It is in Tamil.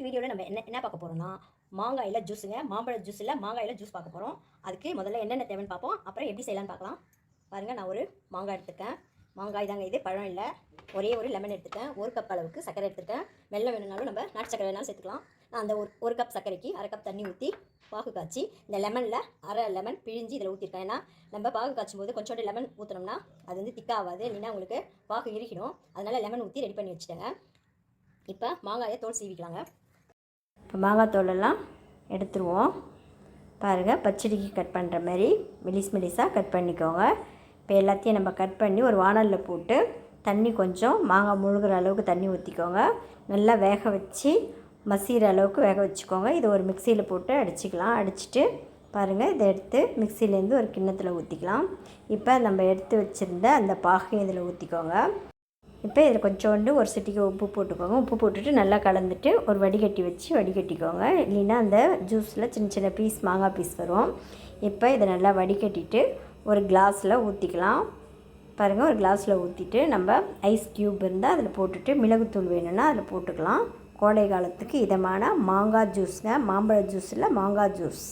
வீடியோவில் நம்ம என்ன பார்க்க போகிறோம்னா மாங்காயில் ஜூஸுங்க. மாம்பழ ஜூஸ் இல்லை, மாங்காயில் ஜூஸ் பார்க்க போகிறோம். அதுக்கு முதல்ல என்னென்ன தேவைன்னு பார்ப்போம், அப்புறம் எப்படி செய்யலான்னு பார்க்கலாம். பாருங்கள், நான் ஒரு மாங்காய் எடுத்துருக்கேன். மாங்காய் தாங்க இது, பழம் இல்லை. ஒரே ஒரு லெமன் எடுத்துருக்கேன். 1 கப் அளவுக்கு சர்க்கரை எடுத்துருக்கேன். வெள்ளம் வேணும்னாலும் நம்ம நாட்டு சர்க்கரை வேணாலும் சேர்த்துக்கலாம். நான் அந்த ஒரு கப் சர்க்கரைக்கு 1/2 கப் தண்ணி ஊற்றி பாகு காய்ச்சி இந்த லெமனில் 1/2 லெமன் பிழிஞ்சு இதில் ஊற்றிருக்கேன். ஏன்னா நம்ம பாகு காய்ச்சும் போது கொஞ்சோண்டு லெமன் ஊற்றினோம்னா அது வந்து திக்காகாது, இல்லைன்னா உங்களுக்கு பாகு இறுகிடும். அதனால் லெமன் ஊற்றி ரெடி பண்ணி வச்சுட்டேங்க. இப்போ மாங்காயை தோல் சீவிக்கலாங்க. இப்போ மாங்காய் தோலெல்லாம் எடுத்துருவோம். பாருங்கள், பச்சடிக்கு கட் பண்ணுற மாதிரி மெலிசாக கட் பண்ணிக்கோங்க. இப்போ எல்லாத்தையும் நம்ம கட் பண்ணி ஒரு வானலில் போட்டு தண்ணி கொஞ்சம் மாங்காய் முழுகிற அளவுக்கு தண்ணி ஊற்றிக்கோங்க. நல்லா வேக வச்சு மசிகிற அளவுக்கு வேக வச்சுக்கோங்க. இதை ஒரு மிக்சியில் போட்டு அடிச்சிக்கலாம். அடிச்சுட்டு பாருங்கள், இதை எடுத்து மிக்சிலேருந்து ஒரு கிண்ணத்தில் ஊற்றிக்கலாம். இப்போ நம்ம எடுத்து வச்சுருந்த அந்த பாகையும் இதில் ஊற்றிக்கோங்க. இப்போ இதில் கொஞ்சோண்டு ஒரு சிட்டிக்கு உப்பு போட்டுக்கோங்க. உப்பு போட்டுட்டு நல்லா கலந்துட்டு ஒரு வடிகட்டி வச்சு வடிகட்டிக்கோங்க. இல்லைன்னா அந்த ஜூஸில் சின்ன சின்ன பீஸ் மாங்காய் பீஸ் வரும். இப்போ இதை நல்லா வடிகட்டிட்டு ஒரு கிளாஸில் ஊற்றிக்கலாம். பாருங்கள், ஒரு கிளாஸில் ஊற்றிட்டு நம்ம ஐஸ் க்யூப் இருந்தால் அதில் போட்டுட்டு மிளகுத்தூள் வேணும்னா அதில் போட்டுக்கலாம். கோடை காலத்துக்கு இதமான மாங்காய் ஜூஸுங்க. மாம்பழ ஜூஸ் இல்லை, மாங்காய் ஜூஸ்.